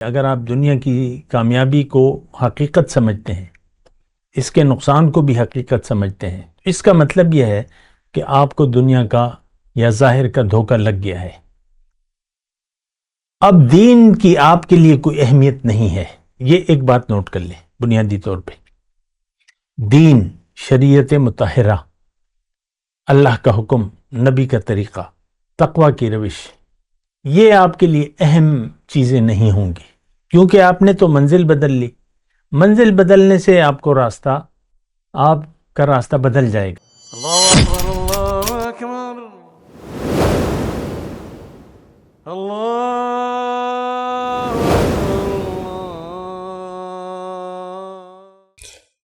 اگر آپ دنیا کی کامیابی کو حقیقت سمجھتے ہیں، اس کے نقصان کو بھی حقیقت سمجھتے ہیں، اس کا مطلب یہ ہے کہ آپ کو دنیا کا یا ظاہر کا دھوکہ لگ گیا ہے۔ اب دین کی آپ کے لیے کوئی اہمیت نہیں ہے، یہ ایک بات نوٹ کر لیں بنیادی طور پہ۔ دین، شریعت مطہرہ، اللہ کا حکم، نبی کا طریقہ، تقوی کی روش، یہ آپ کے لیے اہم چیزیں نہیں ہوں گی، کیونکہ آپ نے تو منزل بدل لی۔ منزل بدلنے سے آپ کا راستہ بدل جائے گا۔ اللہ اکبر، اللہ اکبر، اللہ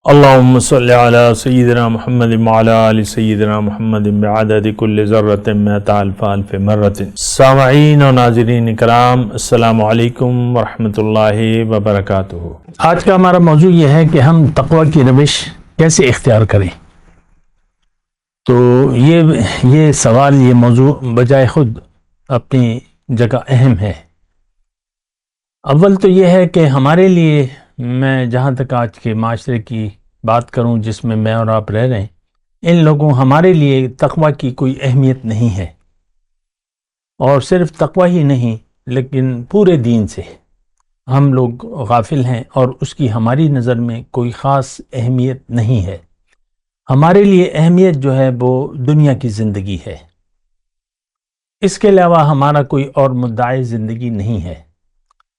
اللہم صلی علی سیدنا محمد وعلی آل سیدنا محمد بعدد کل ذرۃ مئۃ الف الف مرۃ۔ سامعین و ناظرین کرام، السلام علیکم ورحمۃ اللہ وبرکاتہ۔ آج کا ہمارا موضوع یہ ہے کہ ہم تقوی کی روش کیسے اختیار کریں۔ تو یہ سوال، یہ موضوع بجائے خود اپنی جگہ اہم ہے۔ اول تو یہ ہے کہ ہمارے لیے، میں جہاں تک آج کے معاشرے کی بات کروں جس میں میں اور آپ رہ رہے ہیں، ان لوگوں ہمارے لیے تقوی کی کوئی اہمیت نہیں ہے، اور صرف تقوی ہی نہیں لیکن پورے دین سے ہم لوگ غافل ہیں، اور اس کی ہماری نظر میں کوئی خاص اہمیت نہیں ہے۔ ہمارے لیے اہمیت جو ہے وہ دنیا کی زندگی ہے، اس کے علاوہ ہمارا کوئی اور مدعی زندگی نہیں ہے۔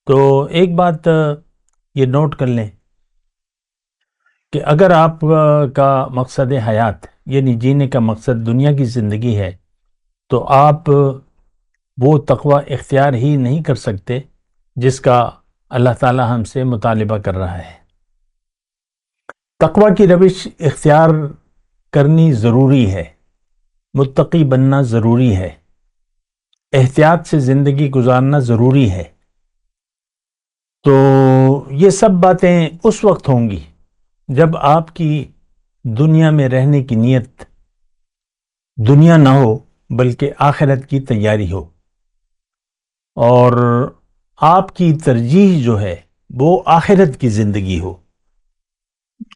تو ایک بات یہ نوٹ کر لیں کہ اگر آپ کا مقصد حیات یعنی جینے کا مقصد دنیا کی زندگی ہے، تو آپ وہ تقوی اختیار ہی نہیں کر سکتے جس کا اللہ تعالی ہم سے مطالبہ کر رہا ہے۔ تقوی کی روش اختیار کرنی ضروری ہے، متقی بننا ضروری ہے، احتیاط سے زندگی گزارنا ضروری ہے۔ تو یہ سب باتیں اس وقت ہوں گی جب آپ کی دنیا میں رہنے کی نیت دنیا نہ ہو بلکہ آخرت کی تیاری ہو، اور آپ کی ترجیح جو ہے وہ آخرت کی زندگی ہو۔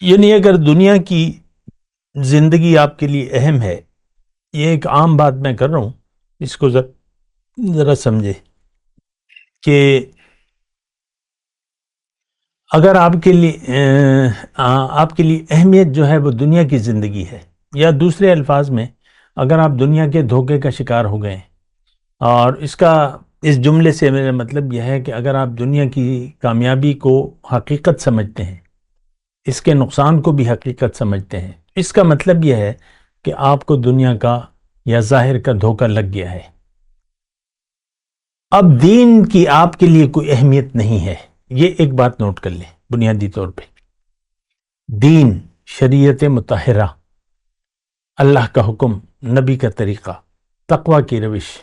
یعنی اگر دنیا کی زندگی آپ کے لیے اہم ہے، یہ ایک عام بات میں کر رہا ہوں، اس کو ذرا سمجھے کہ اگر آپ کے لیے اہمیت جو ہے وہ دنیا کی زندگی ہے، یا دوسرے الفاظ میں اگر آپ دنیا کے دھوکے کا شکار ہو گئے، اور اس جملے سے میرا مطلب یہ ہے کہ اگر آپ دنیا کی کامیابی کو حقیقت سمجھتے ہیں، اس کے نقصان کو بھی حقیقت سمجھتے ہیں، اس کا مطلب یہ ہے کہ آپ کو دنیا کا یا ظاہر کا دھوکہ لگ گیا ہے۔ اب دین کی آپ کے لیے کوئی اہمیت نہیں ہے، یہ ایک بات نوٹ کر لیں بنیادی طور پہ۔ دین، شریعت مطہرہ، اللہ کا حکم، نبی کا طریقہ، تقوی کی روش،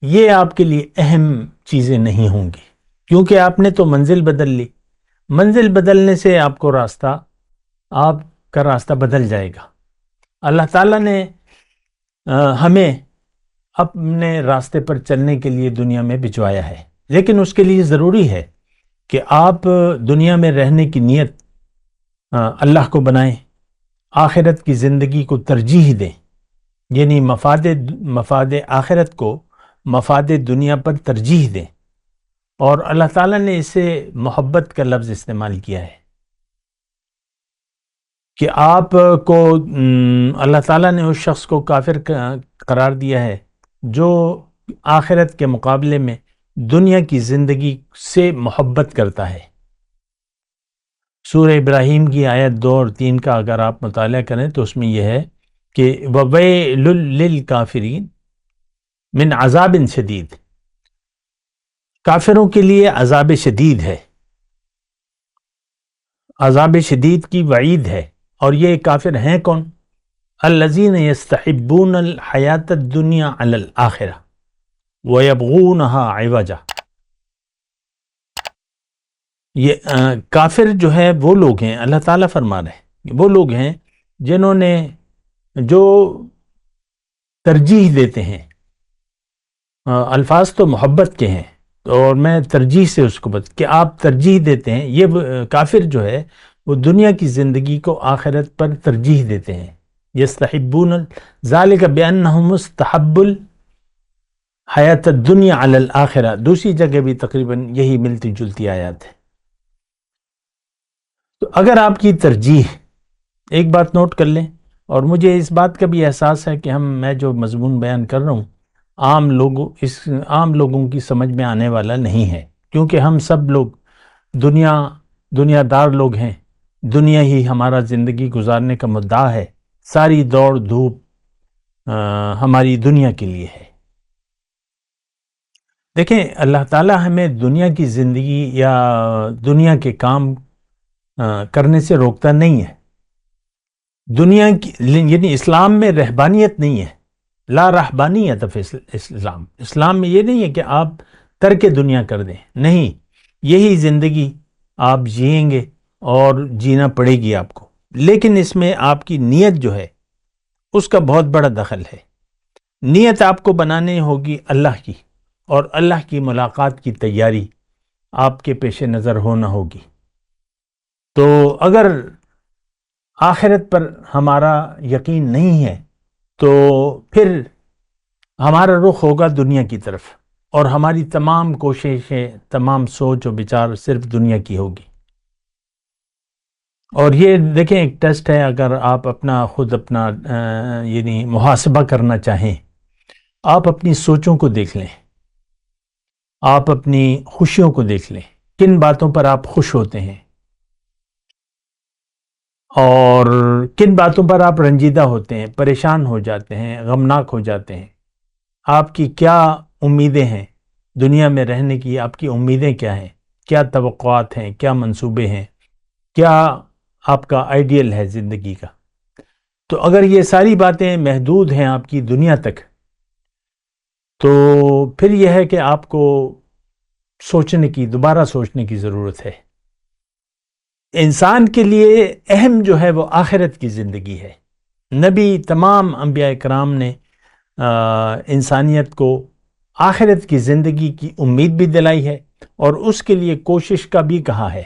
یہ آپ کے لیے اہم چیزیں نہیں ہوں گی، کیونکہ آپ نے تو منزل بدل لی۔ منزل بدلنے سے آپ کا راستہ بدل جائے گا۔ اللہ تعالیٰ نے ہمیں اپنے راستے پر چلنے کے لیے دنیا میں بھجوایا ہے، لیکن اس کے لیے ضروری ہے کہ آپ دنیا میں رہنے کی نیت اللہ کو بنائیں، آخرت کی زندگی کو ترجیح دیں، یعنی مفاد آخرت کو مفاد دنیا پر ترجیح دیں۔ اور اللہ تعالیٰ نے اسے محبت کا لفظ استعمال کیا ہے کہ آپ کو اللہ تعالیٰ نے اس شخص کو کافر قرار دیا ہے جو آخرت کے مقابلے میں دنیا کی زندگی سے محبت کرتا ہے۔ سورہ ابراہیم کی آیت 2 اور 3 کا اگر آپ مطالعہ کریں تو اس میں یہ ہے کہ وَوَيْلٌ لِّلْكَافِرِينَ مِنْ عَذَابٍ شَدِيدٍ، کافروں کے لیے عذاب شدید ہے، عذاب شدید کی وعید ہے۔ اور یہ کافر ہیں کون؟ الذین یستحبون الحیات الدنیا علی الآخرہ ویبغونها عوجا۔ یہ کافر جو ہے وہ لوگ ہیں، اللہ تعالیٰ فرما رہے ہیں، وہ لوگ ہیں جنہوں نے جو ترجیح دیتے ہیں، الفاظ تو محبت کے ہیں، اور میں ترجیح سے اس کو کہ آپ ترجیح دیتے ہیں، یہ کافر جو ہے وہ دنیا کی زندگی کو آخرت پر ترجیح دیتے ہیں. یستحبون ذالک بانہم مستحب الحیات الدنیا علی الآخرہ. دوسری جگہ بھی تقریباً یہی ملتی جلتی آیات ہے. تو اگر آپ کی ترجیح، ایک بات نوٹ کر لیں، اور مجھے اس بات کا بھی احساس ہے کہ میں جو مضمون بیان کر رہا ہوں عام لوگوں کی سمجھ میں آنے والا نہیں ہے، کیونکہ ہم سب لوگ دنیا دار لوگ ہیں. دنیا ہی ہمارا زندگی گزارنے کا مدعا ہے. ساری دوڑ دھوپ ہماری دنیا کے لیے ہے. دیکھیں، اللہ تعالیٰ ہمیں دنیا کی زندگی یا دنیا کے کام کرنے سے روکتا نہیں ہے. دنیا کی یعنی اسلام میں رہبانیت نہیں ہے. لا رہبانیت فی اسلام. اسلام میں یہ نہیں ہے کہ آپ ترک دنیا کر دیں، نہیں، یہی زندگی آپ جئیں گے اور جینا پڑے گی آپ کو. لیکن اس میں آپ کی نیت جو ہے اس کا بہت بڑا دخل ہے. نیت آپ کو بنانی ہوگی اللہ کی، اور اللہ کی ملاقات کی تیاری آپ کے پیش نظر ہونا ہوگی. تو اگر آخرت پر ہمارا یقین نہیں ہے تو پھر ہمارا رخ ہوگا دنیا کی طرف، اور ہماری تمام کوششیں، تمام سوچ و بچار صرف دنیا کی ہوگی. اور یہ دیکھیں ایک ٹیسٹ ہے، اگر آپ خود اپنا یعنی محاسبہ کرنا چاہیں، آپ اپنی سوچوں کو دیکھ لیں، آپ اپنی خوشیوں کو دیکھ لیں، کن باتوں پر آپ خوش ہوتے ہیں اور کن باتوں پر آپ رنجیدہ ہوتے ہیں، پریشان ہو جاتے ہیں، غمناک ہو جاتے ہیں. آپ کی کیا امیدیں ہیں دنیا میں رہنے کی؟ آپ کی امیدیں کیا ہیں؟ کیا توقعات ہیں؟ کیا منصوبے ہیں؟ کیا آپ کا آئیڈیل ہے زندگی کا؟ تو اگر یہ ساری باتیں محدود ہیں آپ کی دنیا تک، تو پھر یہ ہے کہ آپ کو دوبارہ سوچنے کی ضرورت ہے. انسان کے لیے اہم جو ہے وہ آخرت کی زندگی ہے. نبی، تمام انبیاء کرام نے انسانیت کو آخرت کی زندگی کی امید بھی دلائی ہے اور اس کے لیے کوشش کا بھی کہا ہے.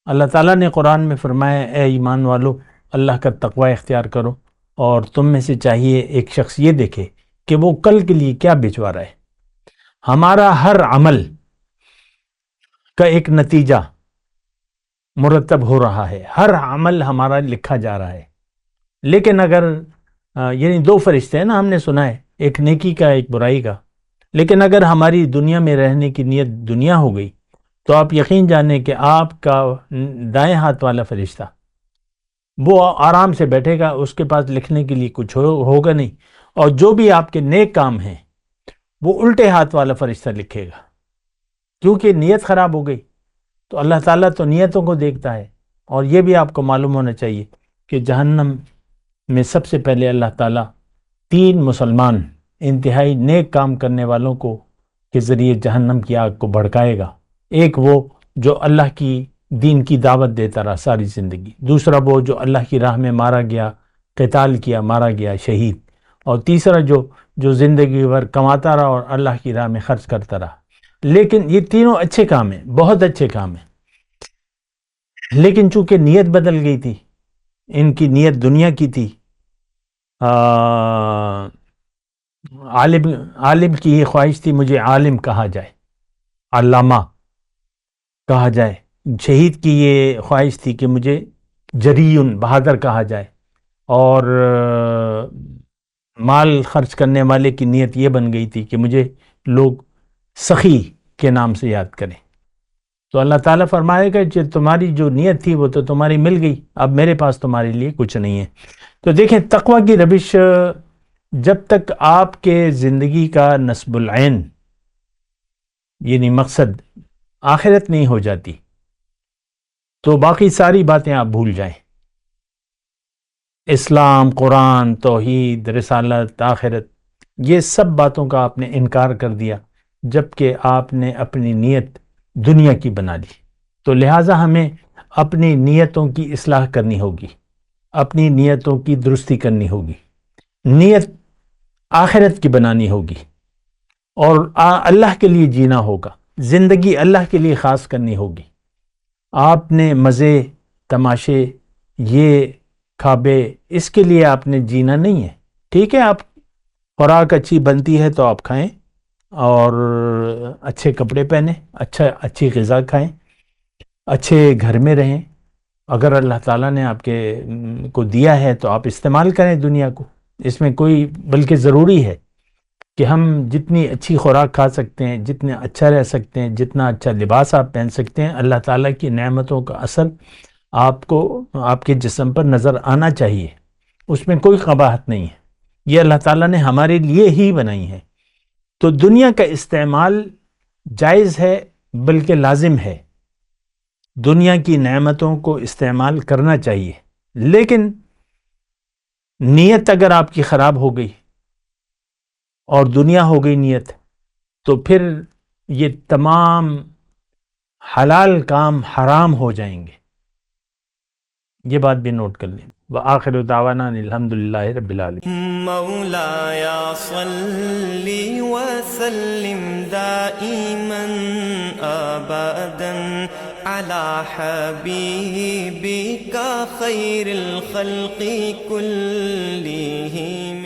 اللہ تعالیٰ نے قرآن میں فرمایا، اے ایمان والو، اللہ کا تقوی اختیار کرو، اور تم میں سے چاہیے ایک شخص یہ دیکھے کہ وہ کل کے لیے کیا بھجوا رہا ہے. ہمارا ہر عمل کا ایک نتیجہ مرتب ہو رہا ہے، ہر عمل ہمارا لکھا جا رہا ہے. لیکن اگر یعنی دو فرشتے ہیں نا، ہم نے سنا ہے، ایک نیکی کا، ایک برائی کا. لیکن اگر ہماری دنیا میں رہنے کی نیت دنیا ہو گئی تو آپ یقین جانیں کہ آپ کا دائیں ہاتھ والا فرشتہ وہ آرام سے بیٹھے گا، اس کے پاس لکھنے کے لیے کچھ ہوگا نہیں. اور جو بھی آپ کے نیک کام ہیں وہ الٹے ہاتھ والا فرشتہ لکھے گا، کیونکہ نیت خراب ہو گئی. تو اللہ تعالیٰ تو نیتوں کو دیکھتا ہے. اور یہ بھی آپ کو معلوم ہونا چاہیے کہ جہنم میں سب سے پہلے اللہ تعالیٰ 3 مسلمان انتہائی نیک کام کرنے والوں کو کے ذریعے جہنم کی آگ کو بھڑکائے گا. ایک وہ جو اللہ کی دین کی دعوت دیتا رہا ساری زندگی، دوسرا وہ جو اللہ کی راہ میں مارا گیا، قتال کیا، مارا گیا، شہید، اور تیسرا جو زندگی بھر کماتا رہا اور اللہ کی راہ میں خرچ کرتا رہا. لیکن یہ تینوں اچھے کام ہیں، بہت اچھے کام ہیں، لیکن چونکہ نیت بدل گئی تھی، ان کی نیت دنیا کی تھی. عالم کی یہ خواہش تھی مجھے عالم کہا جائے، علامہ کہا جائے. شہید کی یہ خواہش تھی کہ مجھے جریون، بہادر کہا جائے. اور مال خرچ کرنے والے کی نیت یہ بن گئی تھی کہ مجھے لوگ سخی کے نام سے یاد کریں. تو اللہ تعالیٰ فرمائے گا کہ تمہاری جو نیت تھی وہ تو تمہاری مل گئی، اب میرے پاس تمہارے لیے کچھ نہیں ہے. تو دیکھیں، تقوی کی روش جب تک آپ کے زندگی کا نصب العین یعنی مقصد آخرت نہیں ہو جاتی تو باقی ساری باتیں آپ بھول جائیں. اسلام، قرآن، توحید، رسالت، آخرت، یہ سب باتوں کا آپ نے انکار کر دیا جبکہ آپ نے اپنی نیت دنیا کی بنا لی. تو لہٰذا ہمیں اپنی نیتوں کی اصلاح کرنی ہوگی، اپنی نیتوں کی درستی کرنی ہوگی، نیت آخرت کی بنانی ہوگی. اور اللہ کے لیے جینا ہوگا، زندگی اللہ کے لیے خاص کرنی ہوگی. آپ نے مزے تماشے یہ کھابے اس کے لیے آپ نے جینا نہیں ہے. ٹھیک ہے، آپ خوراک اچھی بنتی ہے تو آپ کھائیں اور اچھے کپڑے پہنیں، اچھی غذا کھائیں، اچھے گھر میں رہیں. اگر اللہ تعالیٰ نے آپ کو دیا ہے تو آپ استعمال کریں دنیا کو. اس میں کوئی بلکہ ضروری ہے کہ ہم جتنی اچھی خوراک کھا سکتے ہیں، جتنے اچھا رہ سکتے ہیں، جتنا اچھا لباس آپ پہن سکتے ہیں، اللہ تعالیٰ کی نعمتوں کا اثر آپ کو آپ کے جسم پر نظر آنا چاہیے. اس میں کوئی قباحت نہیں ہے، یہ اللہ تعالیٰ نے ہمارے لیے ہی بنائی ہے. تو دنیا کا استعمال جائز ہے بلکہ لازم ہے. دنیا کی نعمتوں کو استعمال کرنا چاہیے، لیکن نیت اگر آپ کی خراب ہو گئی اور دنیا ہو گئی نیت، تو پھر یہ تمام حلال کام حرام ہو جائیں گے. یہ بات بھی نوٹ کر لیں. وآخر دعوانا الحمدللہ رب العالمین. مولاي صل وسلم دائما ابدا على حبيبك خير الخلق كلهم.